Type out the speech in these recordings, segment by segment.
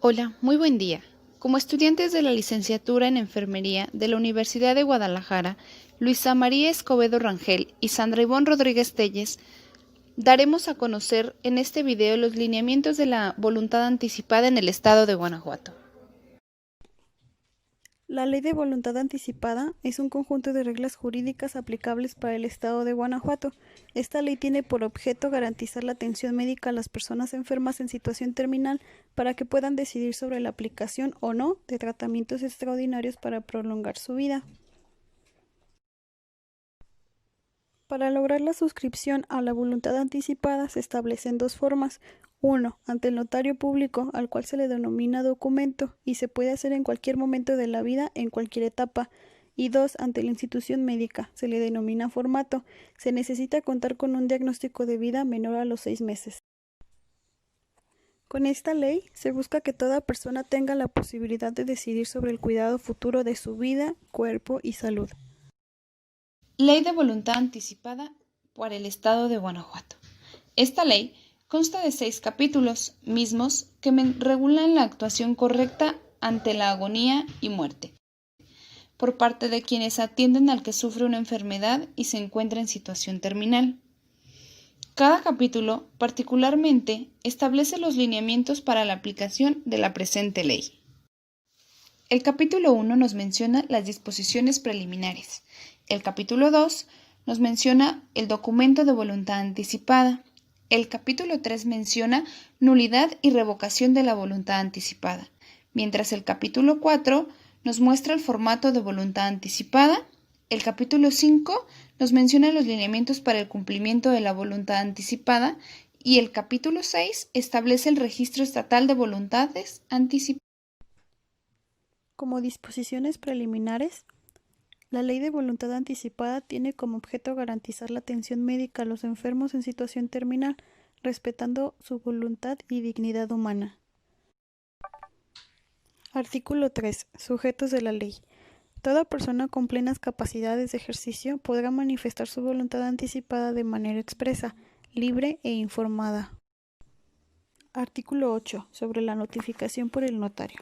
Hola, muy buen día. Como estudiantes de la licenciatura en Enfermería de la Universidad de Guadalajara, Luisa María Escobedo Rangel y Sandra Ivonne Rodríguez Telles, daremos a conocer en este video los lineamientos de la voluntad anticipada en el estado de Guanajuato. La Ley de Voluntad Anticipada es un conjunto de reglas jurídicas aplicables para el Estado de Guanajuato. Esta ley tiene por objeto garantizar la atención médica a las personas enfermas en situación terminal para que puedan decidir sobre la aplicación o no de tratamientos extraordinarios para prolongar su vida. Para lograr la suscripción a la voluntad anticipada se establecen dos formas. 1. Ante el notario público, al cual se le denomina documento, y se puede hacer en cualquier momento de la vida, en cualquier etapa. Y 2. Ante la institución médica, se le denomina formato. Se necesita contar con un diagnóstico de vida menor a los 6 meses. Con esta ley se busca que toda persona tenga la posibilidad de decidir sobre el cuidado futuro de su vida, cuerpo y salud. Ley de voluntad anticipada para el estado de Guanajuato. Esta ley consta de 6 capítulos mismos que regulan la actuación correcta ante la agonía y muerte por parte de quienes atienden al que sufre una enfermedad y se encuentra en situación terminal. Cada capítulo, particularmente, establece los lineamientos para la aplicación de la presente ley. El capítulo 1 nos menciona las disposiciones preliminares. El capítulo 2 nos menciona el documento de voluntad anticipada. El capítulo 3 menciona nulidad y revocación de la voluntad anticipada, mientras el capítulo 4 nos muestra el formato de voluntad anticipada. El capítulo 5 nos menciona los lineamientos para el cumplimiento de la voluntad anticipada y el capítulo 6 establece el registro estatal de voluntades anticipadas. Como disposiciones preliminares, la Ley de Voluntad Anticipada tiene como objeto garantizar la atención médica a los enfermos en situación terminal, respetando su voluntad y dignidad humana. Artículo 3. Sujetos de la ley. Toda persona con plenas capacidades de ejercicio podrá manifestar su voluntad anticipada de manera expresa, libre e informada. Artículo 8. Sobre la notificación por el notario.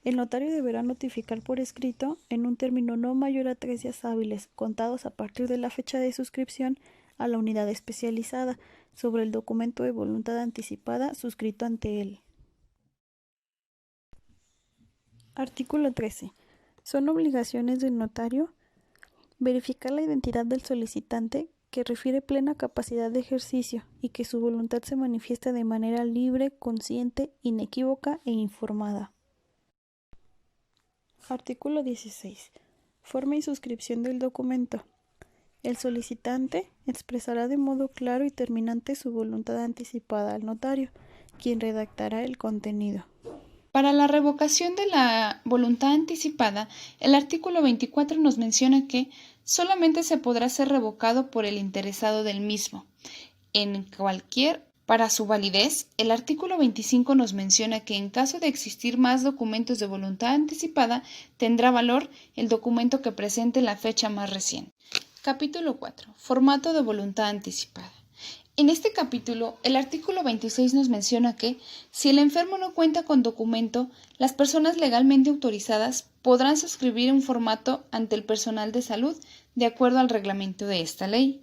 El notario deberá notificar por escrito, en un término no mayor a 3 días hábiles, contados a partir de la fecha de suscripción, a la unidad especializada, sobre el documento de voluntad anticipada suscrito ante él. Artículo 13. Son obligaciones del notario verificar la identidad del solicitante, que refiere plena capacidad de ejercicio y que su voluntad se manifiesta de manera libre, consciente, inequívoca e informada. Artículo 16. Forma y suscripción del documento. El solicitante expresará de modo claro y terminante su voluntad anticipada al notario, quien redactará el contenido. Para la revocación de la voluntad anticipada, el artículo 24 nos menciona que solamente se podrá ser revocado por el interesado del mismo. Para su validez, el artículo 25 nos menciona que en caso de existir más documentos de voluntad anticipada, tendrá valor el documento que presente la fecha más reciente. Capítulo 4. Formato de voluntad anticipada. En este capítulo, el artículo 26 nos menciona que, si el enfermo no cuenta con documento, las personas legalmente autorizadas podrán suscribir un formato ante el personal de salud de acuerdo al reglamento de esta ley.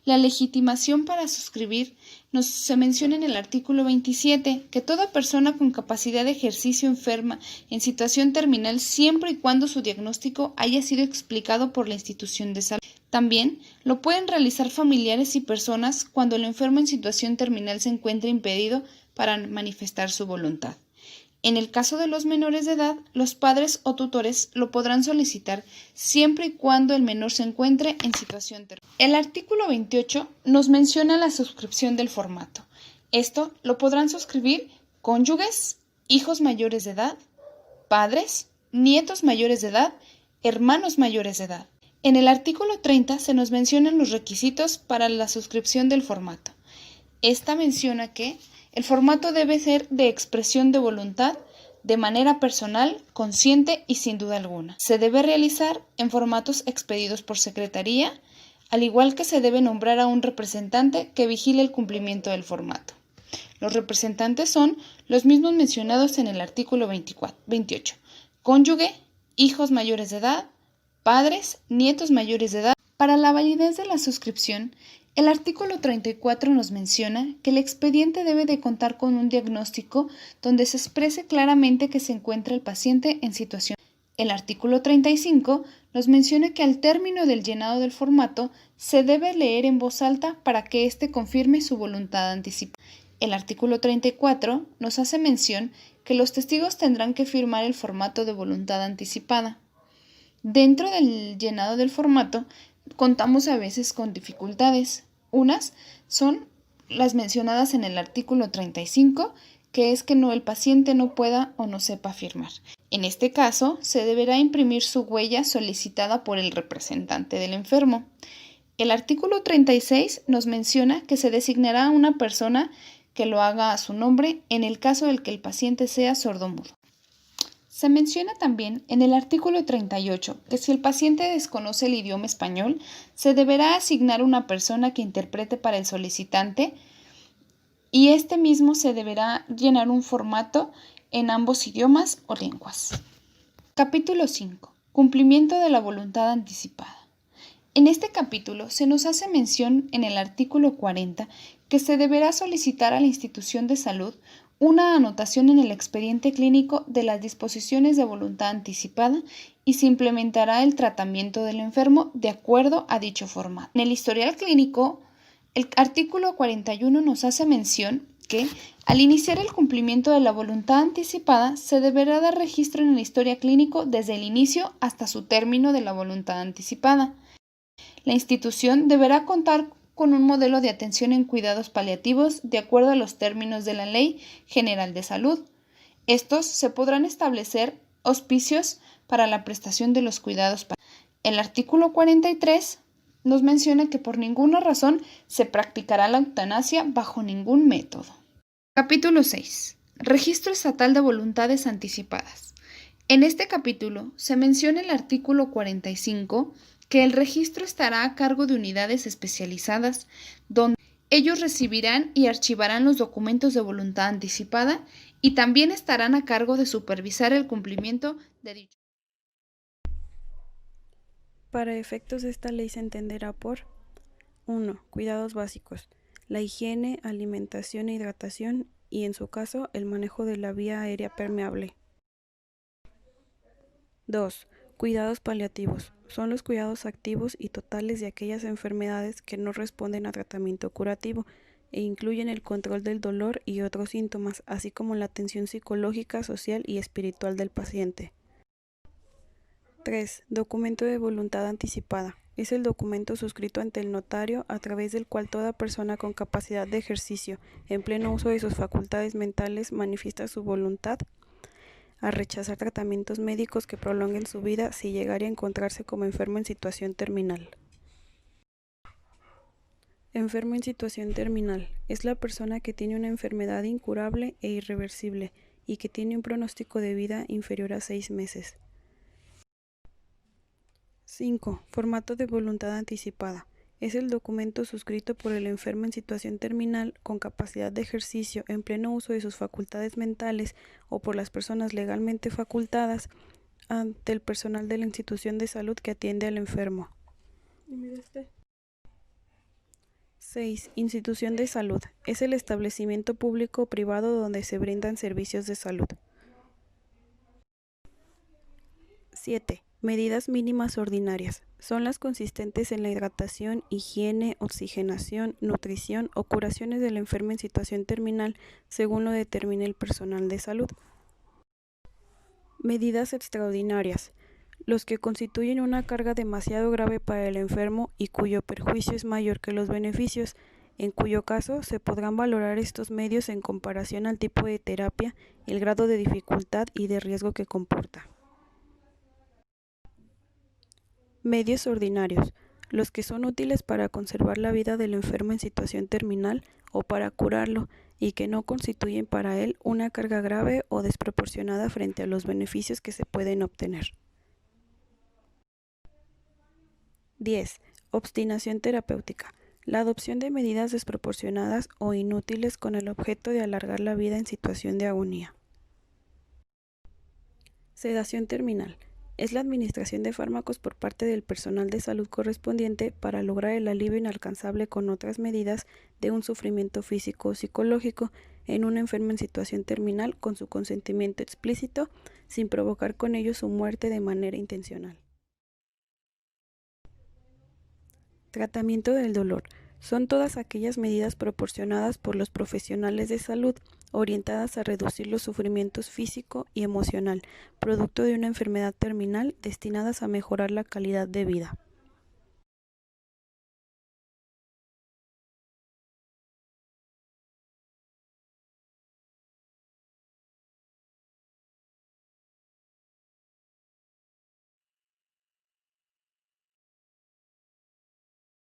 La legitimación para suscribir se menciona en el artículo 27 que toda persona con capacidad de ejercicio enferma en situación terminal siempre y cuando su diagnóstico haya sido explicado por la institución de salud. También lo pueden realizar familiares y personas cuando el enfermo en situación terminal se encuentre impedido para manifestar su voluntad. En el caso de los menores de edad, los padres o tutores lo podrán solicitar siempre y cuando el menor se encuentre en situación terminal. El artículo 28 nos menciona la suscripción del formato. Esto lo podrán suscribir cónyuges, hijos mayores de edad, padres, nietos mayores de edad, hermanos mayores de edad. En el artículo 30 se nos mencionan los requisitos para la suscripción del formato. Esta menciona que el formato debe ser de expresión de voluntad de manera personal, consciente y sin duda alguna. Se debe realizar en formatos expedidos por secretaría, al igual que se debe nombrar a un representante que vigile el cumplimiento del formato. Los representantes son los mismos mencionados en el artículo 28. Cónyuge, hijos mayores de edad, padres, nietos mayores de edad. Para la validez de la suscripción, el artículo 34 nos menciona que el expediente debe de contar con un diagnóstico donde se exprese claramente que se encuentra el paciente en situación. El artículo 35 nos menciona que al término del llenado del formato se debe leer en voz alta para que éste confirme su voluntad anticipada. El artículo 34 nos hace mención que los testigos tendrán que firmar el formato de voluntad anticipada. Dentro del llenado del formato contamos a veces con dificultades. Unas son las mencionadas en el artículo 35, que es que el paciente no pueda o no sepa firmar. En este caso, se deberá imprimir su huella solicitada por el representante del enfermo. El artículo 36 nos menciona que se designará a una persona que lo haga a su nombre en el caso del que el paciente sea sordomudo. Se menciona también en el artículo 38 que si el paciente desconoce el idioma español, se deberá asignar una persona que interprete para el solicitante y este mismo se deberá llenar un formato en ambos idiomas o lenguas. Capítulo 5. Cumplimiento de la voluntad anticipada. En este capítulo se nos hace mención en el artículo 40 que se deberá solicitar a la institución de salud una anotación en el expediente clínico de las disposiciones de voluntad anticipada y se implementará el tratamiento del enfermo de acuerdo a dicho formato. En el historial clínico, el artículo 41 nos hace mención que al iniciar el cumplimiento de la voluntad anticipada se deberá dar registro en el historial clínico desde el inicio hasta su término de la voluntad anticipada. La institución deberá contar con un modelo de atención en cuidados paliativos de acuerdo a los términos de la Ley General de Salud. Estos se podrán establecer auspicios para la prestación de los cuidados paliativos. El artículo 43 nos menciona que por ninguna razón se practicará la eutanasia bajo ningún método. Capítulo 6. Registro estatal de voluntades anticipadas. En este capítulo se menciona el artículo 45 que el registro estará a cargo de unidades especializadas, donde ellos recibirán y archivarán los documentos de voluntad anticipada y también estarán a cargo de supervisar el cumplimiento de dicho. Para efectos de esta ley se entenderá por 1. Cuidados básicos. La higiene, alimentación e hidratación y, en su caso, el manejo de la vía aérea permeable. 2. Cuidados paliativos. Son los cuidados activos y totales de aquellas enfermedades que no responden a tratamiento curativo e incluyen el control del dolor y otros síntomas, así como la atención psicológica, social y espiritual del paciente. 3. Documento de voluntad anticipada. Es el documento suscrito ante el notario a través del cual toda persona con capacidad de ejercicio, en pleno uso de sus facultades mentales, manifiesta su voluntad a rechazar tratamientos médicos que prolonguen su vida si llegara a encontrarse como enfermo en situación terminal. Enfermo en situación terminal es la persona que tiene una enfermedad incurable e irreversible y que tiene un pronóstico de vida inferior a 6 meses. 5. Formato de voluntad anticipada. Es el documento suscrito por el enfermo en situación terminal con capacidad de ejercicio en pleno uso de sus facultades mentales o por las personas legalmente facultadas ante el personal de la institución de salud que atiende al enfermo. 6. Institución de salud. Es el establecimiento público o privado donde se brindan servicios de salud. 7. Medidas mínimas ordinarias. Son las consistentes en la hidratación, higiene, oxigenación, nutrición o curaciones del enfermo en situación terminal según lo determine el personal de salud. Medidas extraordinarias. Los que constituyen una carga demasiado grave para el enfermo y cuyo perjuicio es mayor que los beneficios, en cuyo caso se podrán valorar estos medios en comparación al tipo de terapia, el grado de dificultad y de riesgo que comporta. Medios ordinarios. Los que son útiles para conservar la vida del enfermo en situación terminal o para curarlo y que no constituyen para él una carga grave o desproporcionada frente a los beneficios que se pueden obtener. 10. Obstinación terapéutica. La adopción de medidas desproporcionadas o inútiles con el objeto de alargar la vida en situación de agonía. Sedación terminal. Es la administración de fármacos por parte del personal de salud correspondiente para lograr el alivio inalcanzable con otras medidas de un sufrimiento físico o psicológico en un enfermo en situación terminal con su consentimiento explícito, sin provocar con ello su muerte de manera intencional. Tratamiento del dolor. Son todas aquellas medidas proporcionadas por los profesionales de salud orientadas a reducir los sufrimientos físico y emocional, producto de una enfermedad terminal, destinadas a mejorar la calidad de vida.